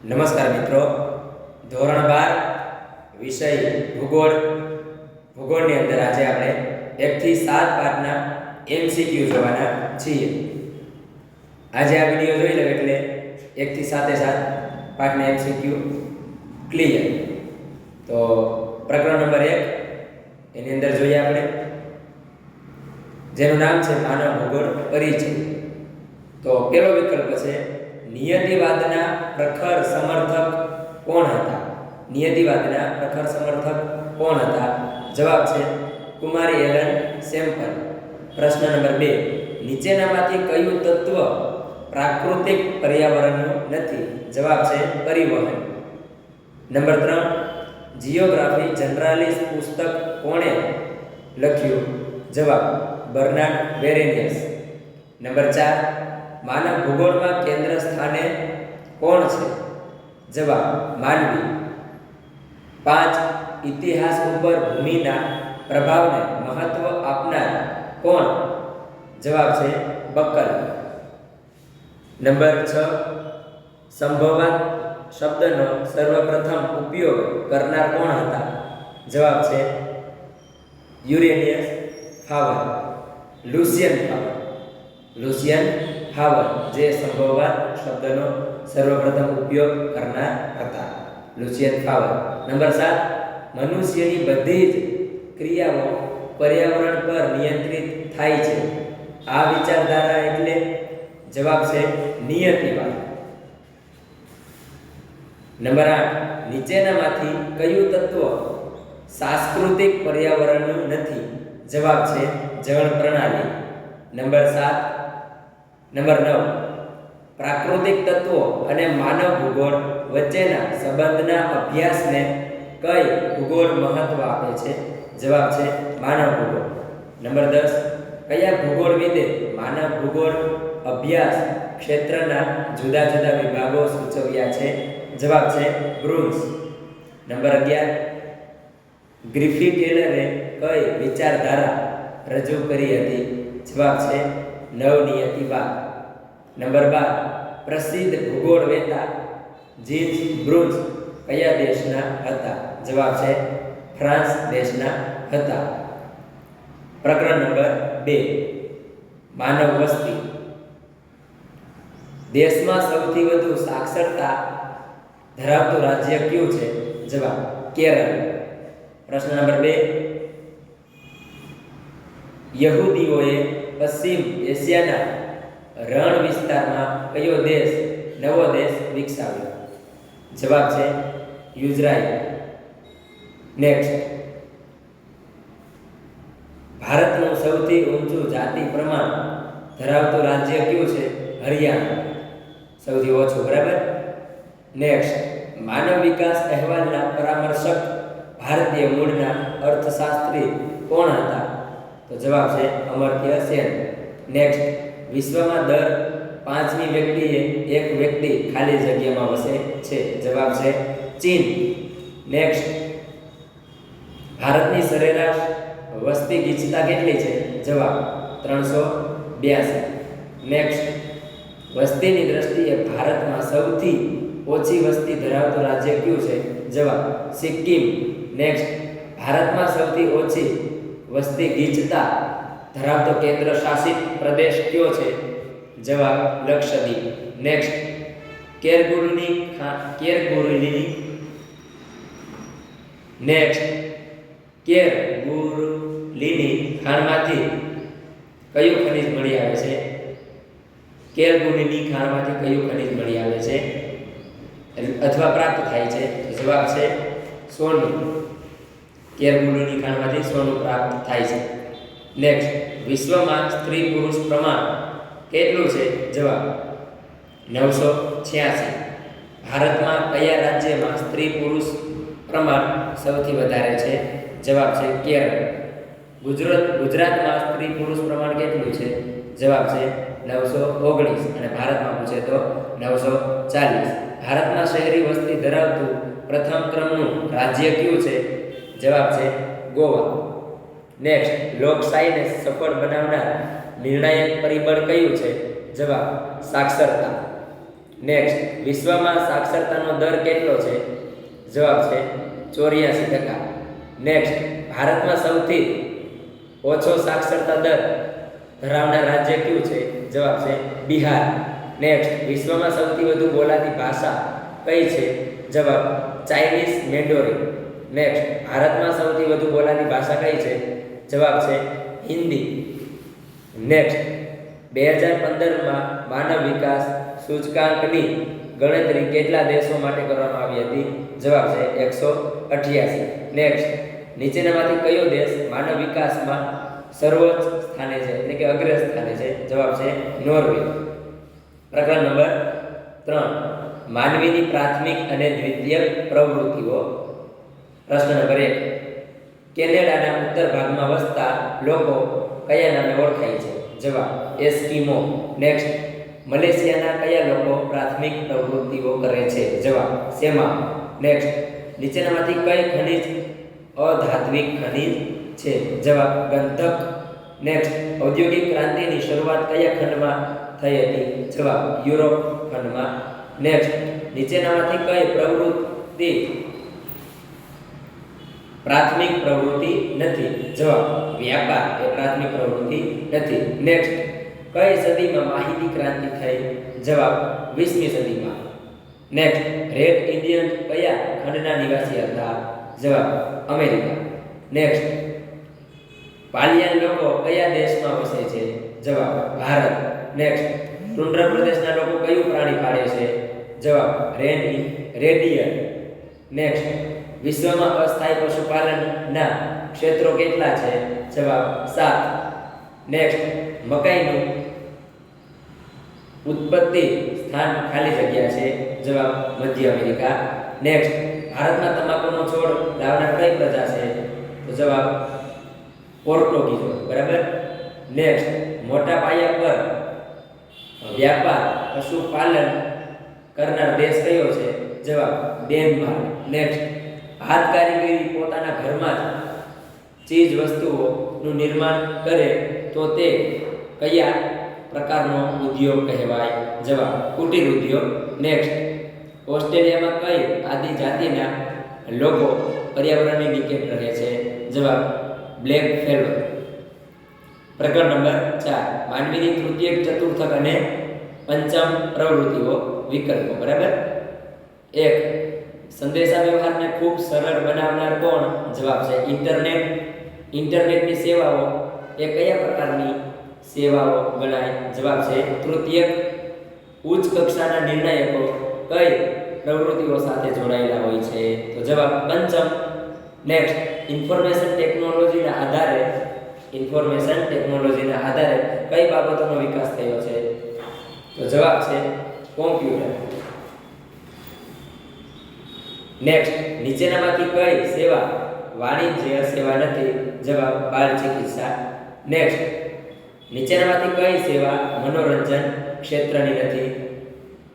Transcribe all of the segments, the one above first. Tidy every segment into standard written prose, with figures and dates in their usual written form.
નમસ્કાર મિત્રો, ધોરણ 12 વિષય ભૂગોળની અંદર આજે આપણે 1 થી 7 પાઠના એમસીક્યુ જોવાના છીએ. આજે આ વિડિયો જોઈ લો એટલે 1 થી 7 પાઠના એમસીક્યુ ક્લિયર. તો પ્રકરણ નંબર 1 એની અંદર જોઈએ આપણે, જેનું નામ છે માનવ ભૂગોળ પરિચય. તો પહેલો વિકલ્પ છે નિયતિવાદના પ્રખર સમર્થક કોણ હતા? નિયતિવાદના પ્રખર સમર્થક કોણ હતા? જવાબ છે કુમારી એલન સેમ્પલ. પ્રશ્ન નંબર 2, નીચેનામાંથી કયું તત્વ પ્રાકૃતિક પર્યાવરણનું નથી? જવાબ છે પરિવહન. નંબર 3, જિયોગ્રાફી જનરાલિસ પુસ્તક કોણે લખ્યું? જવાબ બર્નાર્ડ બેરેનિયસ. નંબર 4, માનવ ભૂગોળમાં કેન્દ્ર સ્થાને કોણ છે? જવાબ માનવી. 5, ઇતિહાસ ઉપર ભૂમિના પ્રભાવને મહત્વ આપનાર કોણ? જવાબ છે બકલ. નંબર 6, સંભવાત શબ્દનો સર્વપ્રથમ ઉપયોગ કરનાર કોણ હતા? જવાબ છે યુરેનિયસ ફાવર. લુસિયન ફાવર જે સંભવાત શબ્દનો સર્વપ્રથમ ઉપયોગ કરનાર હતા. લુસિયન ફાવર. નંબર 7, મનુષ્યની બધી જ ક્રિયાઓ પર્યાવરણ પર નિયંત્રિત થાય છે. આ વિચારધારા એટલે? જવાબ છે નિયતિવાદ. નંબર 8, નીચેનામાંથી કયું તત્વ સાંસ્કૃતિક પર્યાવરણનું નથી? જવાબ છે જળ પ્રણાલી. નંબર 9, પ્રાકૃતિક તત્વો અને માનવ ભૂગોળ વચ્ચેના સંબંધના અભ્યાસને કઈ ભૂગોળ મહત્વ આપે છે? જવાબ છે માનવ ભૂગોળ. નંબર 10, કયા ભૂગોળવિદે માનવ ભૂગોળ અભ્યાસ ક્ષેત્રના જુદા જુદા વિભાગો સૂચવ્યા છે? જવાબ છે બ્રુન્સ. નંબર 11, ગ્રિફી ટેલરે કઈ વિચારધારા રજૂ કરી હતી? જવાબ છે નવનિયતિવાદ. નંબર 12, પ્રસિદ્ધ ભૂગોળવેતા જીન્સ બ્રુન્સ કયા દેશના હતા? જવાબ છે ફ્રાન્સ દેશના હતા. પ્રકરણ નંબર 2, માનવ વસ્તી. દેશમાં સૌથી વધુ સાક્ષરતા ધરાવતું રાજ્ય કયું છે? જવાબ કેરળ. પ્રશ્ન નંબર 2, યહૂદીઓએ પશ્ચિમ એશિયાના રણ વિસ્તારમાં કયો નવો દેશ વિકસાવ્યો? જવાબ છે ઇઝરાયલ. નેક્સ્ટ, ભારતનું સૌથી ઊંચું જાતિ પ્રમાણ ધરાવતું રાજ્ય કયું છે? હરિયાણા. સૌથી ઓછું, બરાબર. નેક્સ્ટ, માનવ વિકાસ અહેવાલના પરામર્શક ભારતીય મૂળના અર્થશાસ્ત્રી કોણ હતા? તો જવાબ છે અમર્ત્ય સેન. નેક્સ્ટ, વિશ્વમાં દર 5મી વ્યક્તિએ એક વ્યક્તિ ખાલી જગ્યામાં વસે છે? જવાબ છે ચીન. નેક્સ્ટ, ભારતની સરેરાશ વસ્તી ગીચતા કેટલી છે? જવાબ 382. નેક્સ્ટ, વસ્તીની દ્રષ્ટિએ ભારતમાં સૌથી ઓછી વસ્તી ધરાવતું રાજ્ય કયું છે? જવાબ સિક્કિમ. નેક્સ્ટ, ભારતમાં સૌથી ઓછી વસ્તી ગીચતા ધરાવતો કેન્દ્ર શાસિત પ્રદેશ કયો છે? જવાબ લક્ષદ્વીપ. નેક્સ્ટ, કેરગુરુની ખાણમાંથી કયું ખનિજ મળી આવે છે? કેરગુરુની ખાણમાંથી કયું ખનિજ મળી આવે છે અથવા પ્રાપ્ત થાય છે? જવાબ છે સોનું. કેરગુરુની ખાણમાંથી સોનું પ્રાપ્ત થાય છે. નેક્સ્ટ, વિશ્વમાં સ્ત્રી પુરુષ પ્રમાણ કેટલું છે? જવાબ 986. ભારતમાં કયા રાજ્યમાં સ્ત્રી પુરુષ પ્રમાણ સૌથી વધારે છે? જવાબ છે કેરળ. ગુજરાતમાં સ્ત્રી પુરુષ પ્રમાણ કેટલું છે? જવાબ છે 919. અને ભારતમાં પૂછે તો 940. ભારતમાં શહેરી વસ્તી ધરાવતું પ્રથમ ક્રમનું રાજ્ય કયું છે? જવાબ છે ગોવા. નેક્સ્ટ, લોકશાહીને સફળ બનાવનાર નિર્ણાયક પરિબળ કયું છે? જવાબ સાક્ષરતા. નેક્સ્ટ, વિશ્વમાં સાક્ષરતાનો દર કેટલો છે? જવાબ છે 84%. નેક્સ્ટ, ભારતમાં સૌથી ઓછો સાક્ષરતા દર ધરાવનાર રાજ્ય કયું છે? જવાબ છે બિહાર. નેક્સ્ટ, વિશ્વમાં સૌથી વધુ બોલાતી ભાષા કઈ છે? જવાબ ચાઇનીઝ મેન્ડોરિન. નેક્સ્ટ, ભારતમાં સૌથી વધુ બોલાતી ભાષા કઈ છે? જવાબ છે હિન્દી. નેક્સ્ટ, 2015માં માનવ વિકાસ સૂચકાંકની ગણતરી કેટલા દેશો માટે કરવામાં આવી હતી? જવાબ છે 188. નેક્સ્ટ, નીચેનામાંથી કયો દેશ માનવ વિકાસમાં સર્વોચ્ચ સ્થાને છે, એટલે કે અગ્ર સ્થાને છે? જવાબ છે નોર્વે. પ્રકરણ નંબર 3, માનવીની પ્રાથમિક અને દ્વિતીયક પ્રવૃત્તિઓ. પ્રશ્ન નંબર 1, કેનેડાના ઉત્તર ભાગમાં વસતા લોકો કયા નામે ઓળખાય છે? જવાબ એસ્કિમો. નેક્સ્ટ, મલેશિયાના કયા લોકો પ્રાથમિક પ્રવૃત્તિઓ કરે છે? જવાબ સેમા. નેક્સ્ટ, નીચેનામાંથી કઈ ખનિજ અધાત્વિક ખનિજ છે? જવાબ ગંધક. નેક્સ્ટ, ઔદ્યોગિક ક્રાંતિની શરૂઆત કયા ખંડમાં થઈ હતી? જવાબ યુરોપ ખંડમાં. નેક્સ્ટ, નીચેનામાંથી કઈ પ્રવૃત્તિ પ્રાથમિક પ્રવૃત્તિ નથી? જવાબ વ્યાપાર એ પ્રાથમિક પ્રવૃત્તિ નથી. નેક્સ્ટ, કઈ સદીમાં માહિતી ક્રાંતિ થઈ? જવાબ 20મી સદીમાં. નેક્સ્ટ, રેડ ઇન્ડિયન કયા ખંડના નિવાસી હતા? જવાબ અમેરિકા. નેક્સ્ટ, પાલિયાન લોકો કયા દેશમાં વસે છે? જવાબ ભારત. નેક્સ્ટ, ટુંડ્રા પ્રદેશના લોકો કયું પ્રાણી પાળે છે? જવાબ રેડિયર. નેક્સ્ટ, વિશ્વમાં અસ્થાયી પશુપાલનના ક્ષેત્રો કેટલા છે? જવાબ 7. નેક્સ્ટ, મકાઈનું ઉત્પત્તિ સ્થાન ખાલી જગ્યા છે? જવાબ મધ્ય અમેરિકા. નેક્સ્ટ, ભારતમાં તમાકુનો છોડ લાવનાર કઈ પ્રજા છે? તો જવાબ પોર્ટુગીઝો. બરાબર. નેક્સ્ટ, મોટા પાયા પર વ્યાપાર પશુપાલન કરનાર દેશ કયો છે? જવાબ ડેનમાર્ક. નેક્સ્ટ, હાથ કારીગરી પોતાના ઘરમાં જ ચીજ વસ્તુઓનું નિર્માણ કરે તો તે કયા પ્રકારનો ઉદ્યોગ કહેવાય? જવાબ કુટીર ઉદ્યોગ. નેક્સ્ટ, ઓસ્ટ્રેલિયામાં કઈ આદિજાતિના લોકો પર્યાવરણની નિકટ રહે છે? જવાબ બ્લેક ફેલો. પ્રકરણ નંબર 4, માનવીની તૃતીયક, ચતુર્થક અને પંચમ પ્રવૃત્તિઓ. વિકલ્પો. બરાબર. 1, સંદેશા વ્યવહારને ખૂબ સરળ બનાવનાર કોણ? જવાબ છે ઇન્ટરનેટ. ઇન્ટરનેટની સેવાઓ એ કયા પ્રકારની સેવાઓ ગણાય? જવાબ છે તૃતીયક. ઉચ્ચ કક્ષાના નિર્ણાયકો કઈ પ્રવૃત્તિઓ સાથે જોડાયેલા હોય છે? તો જવાબ પંચમ. નેક્સ્ટ, ઇન્ફોર્મેશન ટેકનોલોજીના આધારે કઈ બાબતોનો વિકાસ થયો છે? તો જવાબ છે કોમ્પ્યુટર. નેક્સ્ટ, નીચેનામાંથી કઈ સેવા વાણિજ્ય સેવા નથી? જવાબ બાળ ચિકિત્સા. નેક્સ્ટ, નીચેનામાંથી કઈ સેવા મનોરંજન ક્ષેત્રની નથી?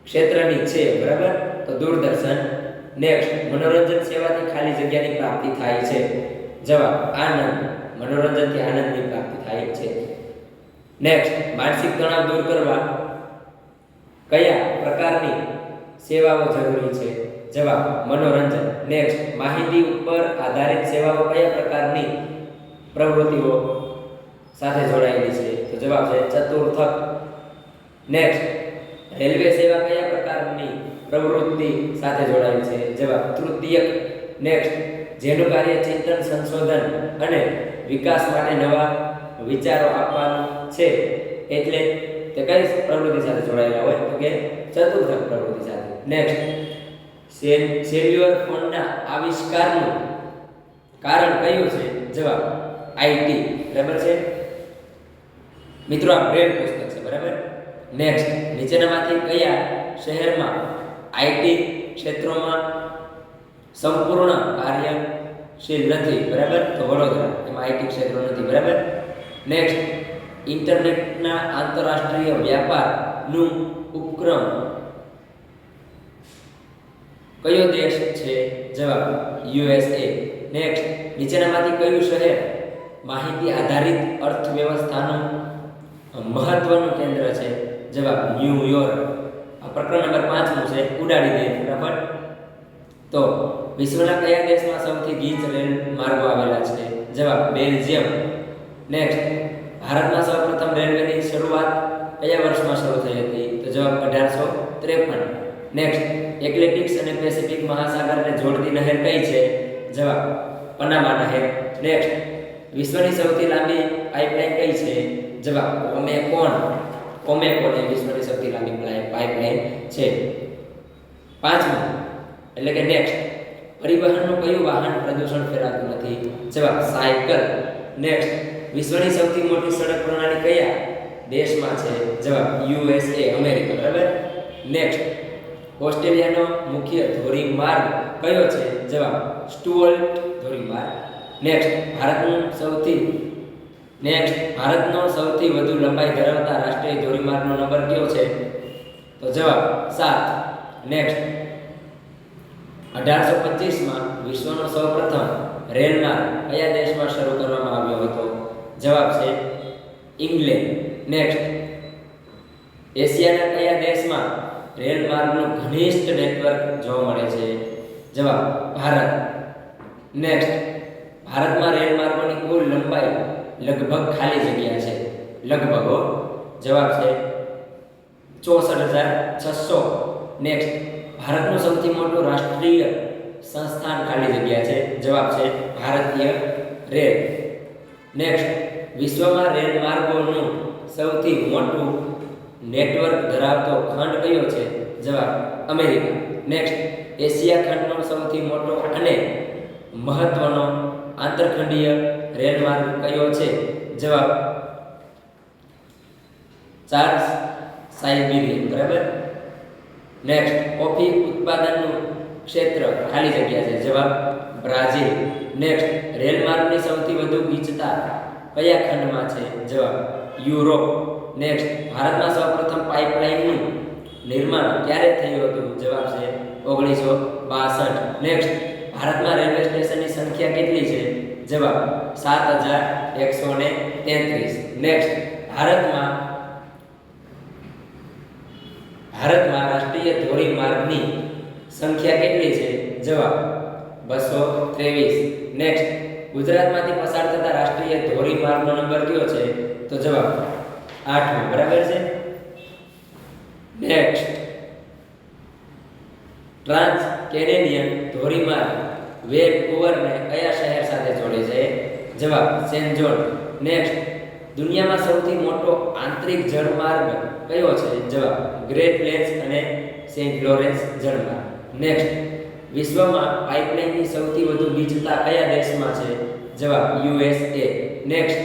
ક્ષેત્રની છે. બરાબર. તો દૂરદર્શન. નેક્સ્ટ, મનોરંજન સેવાથી ખાલી જગ્યાની પ્રાપ્તિ થાય છે? જવાબ આનંદ. મનોરંજનથી આનંદની પ્રાપ્તિ થાય છે. નેક્સ્ટ, માનસિક તણાવ દૂર કરવા કયા પ્રકારની સેવાઓ જરૂરી છે? જવાબ મનોરંજન. નેક્સ્ટ, માહિતી ઉપર આધારિત સેવાઓ કયા પ્રકારની પ્રવૃત્તિઓ સાથે જોડાયેલી છે? તો જવાબ છે ચતુર્થક. નેક્સ્ટ, રેલવે સેવા કયા પ્રકારની પ્રવૃત્તિ સાથે જોડાયેલી છે? જવાબ તૃતીયક. નેક્સ્ટ, જેનું કાર્ય ચિંતન, સંશોધન અને વિકાસ માટે નવા વિચારો આપવાનું છે, એટલે તે કઈ પ્રવૃત્તિ સાથે જોડાયેલા હોય? તો કે ચતુર્થક પ્રવૃત્તિ સાથે. નેક્સ્ટ, સેલ્યુલર ફોનના આવિષ્કારનું કારણ કયું છે? જવાબ આઈટી. બરાબર છે મિત્રો. આ બ્રેડ પુસ્તક છે. બરાબર. નેક્સ્ટ, નીચેનામાંથી કયા શહેરમાં આઈટી ક્ષેત્રોમાં સંપૂર્ણ કાર્યશીલ નથી? બરાબર. તો વડોદરા. એમાં આઈટી ક્ષેત્રો નથી. બરાબર. નેક્સ્ટ, ઇન્ટરનેટના આંતરરાષ્ટ્રીય વ્યાપારનું ઉપક્રમ કયો દેશ છે? જવાબ USA. નેક્સ્ટ, નીચેનામાંથી કયું શહેર માહિતી આધારિત અર્થવ્યવસ્થાનું મહત્વનું કેન્દ્ર છે? જવાબ ન્યુયોર્ક. આ પ્રકરણ નંબર 5 છે ઉડાડી દે ફટાફટ. તો વિશ્વના કયા દેશમાં સૌથી ગીચ રેલ માર્ગો આવેલા છે? જવાબ બેલ્જિયમ. નેક્સ્ટ, ભારતમાં સૌપ્રથમ રેલવેની શરૂઆત કયા વર્ષમાં શરૂ થઈ હતી? તો જવાબ 1853. નેક્સ્ટ, એટલાન્ટિક અને પેસિફિક મહાસાગરને જોડતી નહેર કઈ છે? જવાબ પનામા નહેર. નેક્સ્ટ, વિશ્વની સૌથી લાંબી પાઇપલાઇન કઈ છે? જવાબ ઓમેકોન એ વિશ્વની સૌથી લાંબી પાઇપલાઇન છે. પાંચમું એટલે કે નેક્સ્ટ, પરિવહનનું કયું વાહન પ્રદૂષણ ફેલાવતું નથી? જવાબ સાયકલ. નેક્સ્ટ, વિશ્વની સૌથી મોટી સડક પ્રણાલી કયા દેશમાં છે? જવાબ USA અમેરિકા. બરાબર. નેક્સ્ટ, ઓસ્ટ્રેલિયાનો મુખ્ય ધોરીમાર્ગ કયો છે? જવાબ સ્ટુઅર્ટ ધોરીમાર્ગ. નેક્સ્ટ, ભારતનો સૌથી વધુ લંબાઈ ધરાવતા રાષ્ટ્રીય ધોરીમાર્ગનો નંબર કયો છે? તો જવાબ 7. નેક્સ્ટ, 1825માં વિશ્વનો સૌપ્રથમ રેલમાર્ગ કયા દેશમાં શરૂ કરવામાં આવ્યો હતો? જવાબ છે ઇંગ્લેન્ડ. નેક્સ્ટ, એશિયાના કયા દેશમાં રેલમાર્ગનું ઘનિષ્ઠ નેટવર્ક જોવા મળે છે? જવાબ ભારત. નેક્સ્ટ, ભારતમાં રેલમાર્ગોની કુલ લંબાઈ લગભગ ખાલી જગ્યા છે લગભગ. જવાબ છે 64,600. નેક્સ્ટ, ભારતનું સૌથી મોટું રાષ્ટ્રીય સંસ્થાન ખાલી જગ્યા છે. જવાબ છે ભારતીય રેલ. નેક્સ્ટ, વિશ્વમાં રેલમાર્ગોનું સૌથી મોટું નેટવર્ક ધરાવતો ખંડ કયો છે? જવાબ અમેરિકા. નેક્સ્ટ, એશિયા ખંડનો સૌથી મોટો અને મહત્વનો આંતરખંડીય રેલમાર્ગ કયો છે? જવાબ ટ્રાન્સ સાઇબિરિયન. બરાબર. નેક્સ્ટ, કોફી ઉત્પાદનનું ક્ષેત્ર ખાલી જગ્યા છે. જવાબ બ્રાઝિલ. નેક્સ્ટ, રેલમાર્ગની સૌથી વધુ ગીચતા કયા ખંડમાં છે? જવાબ યુરોપ. નેક્સ્ટ, ભારતમાં સૌપ્રથમ પાઇપલાઇનનું નિર્માણ ક્યારે થયું હતું? જવાબ છે 1962. નેક્સ્ટ, ભારતમાં રેલવે સ્ટેશનની સંખ્યા કેટલી છે? જવાબ 7,133. નેક્સ્ટ, ભારતમાં રાષ્ટ્રીય ધોરીમાર્ગની સંખ્યા કેટલી છે? જવાબ 223. નેક્સ્ટ, ગુજરાતમાંથી પસાર થતા રાષ્ટ્રીય ધોરીમાર્ગનો નંબર કયો છે? તો જવાબ 8. બરાબર છે. નેક્સ્ટ, ટ્રાન્સ કેનેડિયન ધોરીમાર્ગ વેનકુવરને કયા શહેર સાથે જોડે છે? જવાબ સેન્ટ જોન. નેક્સ્ટ, દુનિયામાં સૌથી મોટો આંતરિક જળમાર્ગ કયો છે? જવાબ ગ્રેટ લેક્સ અને સેન્ટ લોરેન્સ જળમાર્ગ. નેક્સ્ટ, વિશ્વમાં પાઇપલાઇનની સૌથી વધુ ગીચતા કયા દેશમાં છે? જવાબ USA. નેક્સ્ટ,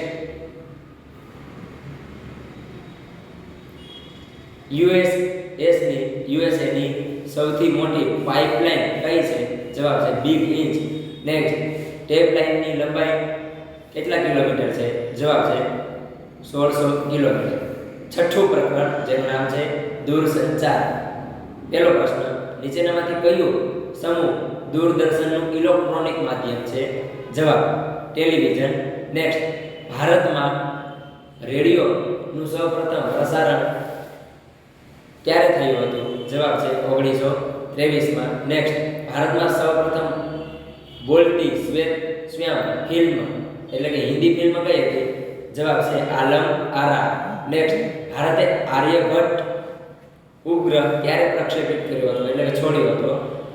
યુએસએની સૌથી મોટી પાઇપલાઇન કઈ છે? જવાબ છે બિગ ઇંચ. નેક્સ્ટ, ટેપ લાઇનની લંબાઈ કેટલા કિલોમીટર છે? જવાબ છે 1600 કિલોમીટર. છઠ્ઠું પ્રકરણ જેનું નામ છે દૂરસંચાર. પહેલો પ્રશ્ન, નીચેનામાંથી કયું સમૂહ દૂરદર્શનનું ઇલેક્ટ્રોનિક માધ્યમ છે? જવાબ ટેલિવિઝન. નેક્સ્ટ, ભારતમાં રેડિયોનું સૌપ્રથમ પ્રસારણ ક્યારે થયું હતું? જવાબ છે 1923માં. નેક્સ્ટ, ભારતમાં સૌપ્રથમ બોલતી શ્વેત ફિલ્મ એટલે કે હિન્દી ફિલ્મ કઈ હતી? જવાબ છે આલમ આરા. નેક્સ્ટ, ભારતે આર્યભટ્ટ ઉપગ્રહ ક્યારે પ્રક્ષેપિત કર્યો હતો એટલે કે છોડ્યો હતો?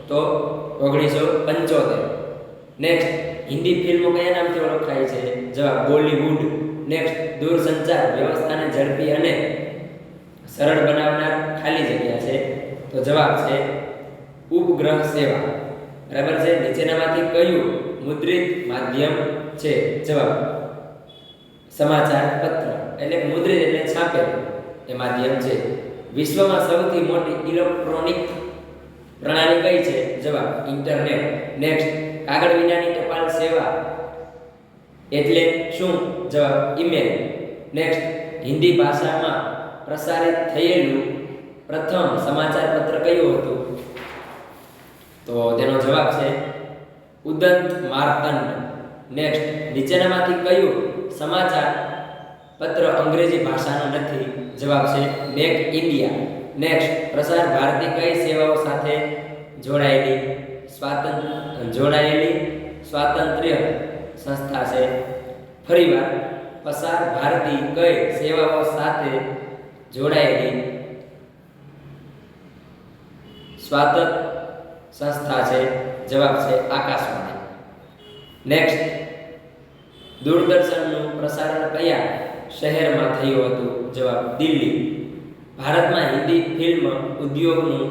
તો 1975. નેક્સ્ટ, હિન્દી ફિલ્મો કયા નામથી ઓળખાય છે? જવાબ બોલીવુડ. નેક્સ્ટ, દૂરસંચાર વ્યવસ્થાને ઝડપી અને સરળ બનાવનાર ખાલી જગ્યા છે? તો જવાબ છે ઉપગ્રહ સેવા. બરાબર છે. નીચેનામાંથી કયું મુદ્રિત માધ્યમ છે? જવાબ સમાચાર પત્ર એટલે મુદ્રિત એટલે છાપેલું એ માધ્યમ છે. વિશ્વમાં સૌથી મોટી ઇલેક્ટ્રોનિક પ્રણાલી કઈ છે? જવાબ ઇન્ટરનેટ. નેક્સ્ટ, કાગળ વિનાની ટપાલ સેવા એટલે શું? જવાબ ઈમેલ. નેક્સ્ટ, હિન્દી ભાષામાં પ્રસારિત થયેલું પ્રથમ સમાચાર પત્ર કયું હતું? તો તેનો જવાબ છે ઉદંત માર્તંડ. નેક્સ્ટ, નીચેનામાંથી કયું સમાચાર પત્ર અંગ્રેજી ભાષાનું નથી? જવાબ છે make India. Next, Prasar Bharati કઈ સેવાઓ સાથે જોડાયેલી સ્વાતંત્ર્ય સંસ્થા છે? ફરીવાર, પ્રસાર ભારતી કઈ સેવાઓ સાથે જોડાયેલી સ્વાતંત્ર્ય સંસ્થા છે? જવાબ છે આકાશવાણી. નેક્સ્ટ, દૂરદર્શનનું પ્રસારણ કયા શહેરમાં થયું હતું? જવાબ દિલ્હી. ભારતમાં હિન્દી ફિલ્મ ઉદ્યોગનું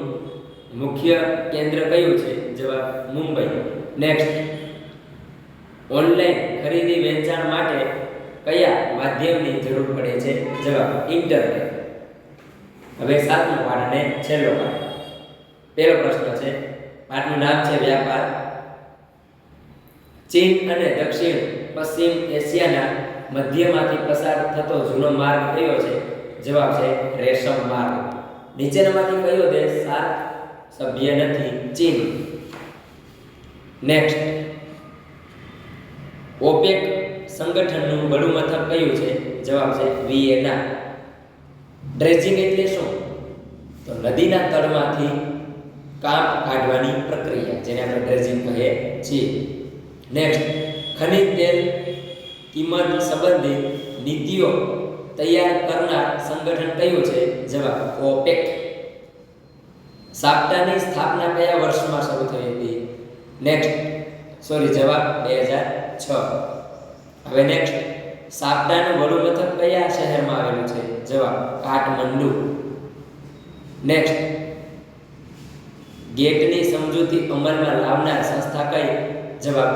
મુખ્ય કેન્દ્ર કયું છે? જવાબ મુંબઈ. નેક્સ્ટ, ઓનલાઈન ખરીદી વેચાણ માટે કયા માધ્યમની જરૂર પડે છે? જવાબ ઇન્ટરનેટ. હવે 7મો પાઠ અને છેલ્લો પાઠ. પહેલો પ્રશ્ન છે, પાઠનું નામ છે વ્યાપાર. ચીન અને દક્ષિણ પશ્ચિમ એશિયાના મધ્યમાંથી પસાર થતો જૂનો માર્ગ કયો છે? જવાબ છે રેશમ માર્ગ. નીચેનામાંથી કયો દેશ સાર્ક સભ્ય નથી? ચીન. નેક્સ્ટ, ઓપેક સંગઠનનું વડું મથક કયું છે? જવાબ છે વિયેના. ડ્રેજિંગ એટલે શું? તો નદીના તળમાંથી કાપ કાઢવાની પ્રક્રિયા, જેને આપણે ડ્રેજિંગ કહીએ છીએ. નેક્સ્ટ, ખનિજ તેલ કિંમત સંબંધિત નીતિઓ તૈયાર કરનાર સંગઠન કયું છે? જવાબ ઓપેક. સાપ્તાહની સ્થાપના કયા વર્ષમાં શરૂ થઈ હતી? જવાબ 2006. હવે નેક્સ્ટ, સાપ્તાહનું વડું મથક કયા શહેરમાં આવેલું છે? જવાબ કાઠમંડુ. નેક્સ્ટ, ગેટની સમજૂતી અમલમાં લાવનાર સંસ્થા કઈ? જવાબ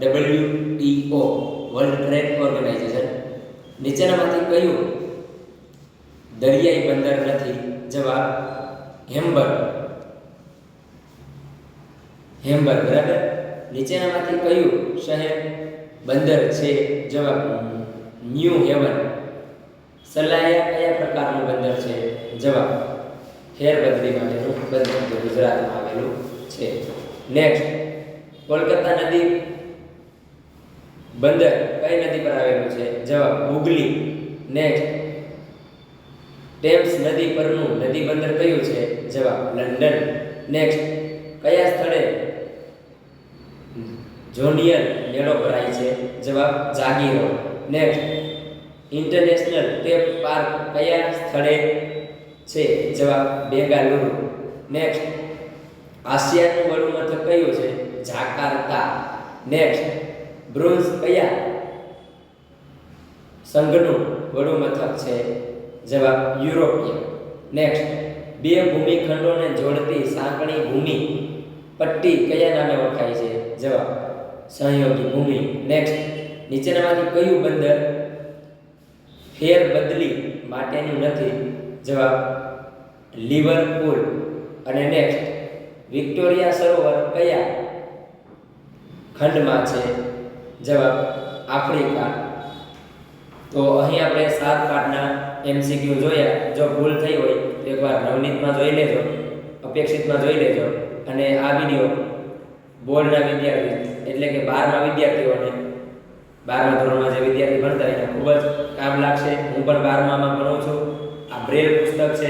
WTO, વર્લ્ડ ટ્રેડ ઓર્ગેનાઇઝેશન. નીચેનામાંથી કયું દરિયાઈ બંદર નથી? જવાબ હેમ્બર્ગ. બરાબર. નીચેનામાંથી કયું શહેર બંદર છે? જવાબ ન્યૂ હેવન. સલાયા કયા પ્રકારનું બંદર છે? જવાબ ફેરબદલી માટેનું બંદર, જે ગુજરાતમાં આવેલું છે. નેક્સ્ટ, કોલકાતા નદી બંદર કઈ નદી પર આવેલું છે? જવાબ હુગલી. નેક્સ્ટ, ટેમ્સ નદી પરનું નદી બંદર કયું છે? જવાબ લંડન. નેક્સ્ટ, કયા સ્થળે જોનિયર મેળો ભરાય છે? જવાબ જાગીરો. નેક્સ્ટ, ઇન્ટરનેશનલ ટેપ પાર્ક કયા સ્થળે છે? જવાબ બેંગાલુરુ. નેક્સ્ટ, આસિયાનનું વડું મથક કયું છે? જાકાર્તા. નેક્સ્ટ, બ્રોન્ઝ કયા સંઘનું વડું મથક છે? જવાબ યુરોપિયન. નેક્સ્ટ, બે ભૂમિખંડોને જોડતી સાંકડી ભૂમિ પટ્ટી કયા નામે ઓળખાય છે? જવાબ સહયોગી ભૂમિ. નેક્સ્ટ, નીચેનામાંથી કયું બંદર ફેરબદલી માટેનું નથી? જવાબ લિવરપુલ. અને નેક્સ્ટ, વિક્ટોરિયા સરોવર કયા ખંડમાં છે? જવાબ આફ્રિકા. તો અહીં આપણે 7 પાઠના MCQ જોયા. જો ભૂલ થઈ હોય તો એકવાર નવનીતમાં જોઈ લેજો, અપેક્ષિતમાં જોઈ લેજો. અને આ વિડીયો બોર્ડના વિદ્યાર્થી એટલે કે 12મા વિદ્યાર્થીઓને, 12મા ધોરણમાં જે વિદ્યાર્થી ભણતા એને ખૂબ જ કામ લાગશે. હું પણ 12મામાં ભણું છું. આ બ્રેલ પુસ્તક છે.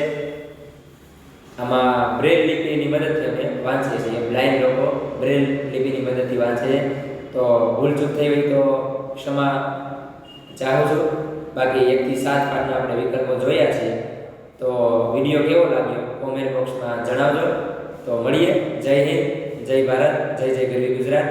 આમાં બ્રેલ લિપિની મદદથી અમે વાંચીએ છીએ. બ્લાઇન્ડ લોકો બ્રેલ લિપિની મદદથી વાંચે. તો ભૂલચૂક થઈ હોય તો ક્ષમા ચાહું છું. બાકી 1 થી 7 પાઠના આપણે વિકલ્પો જોયા છે. તો વિડીયો કેવો લાગ્યો કોમેન્ટ બોક્સમાં જણાવજો. તો મળીએ. જય હિન્દ, જય ભારત, જય જય ગરવી ગુજરાત.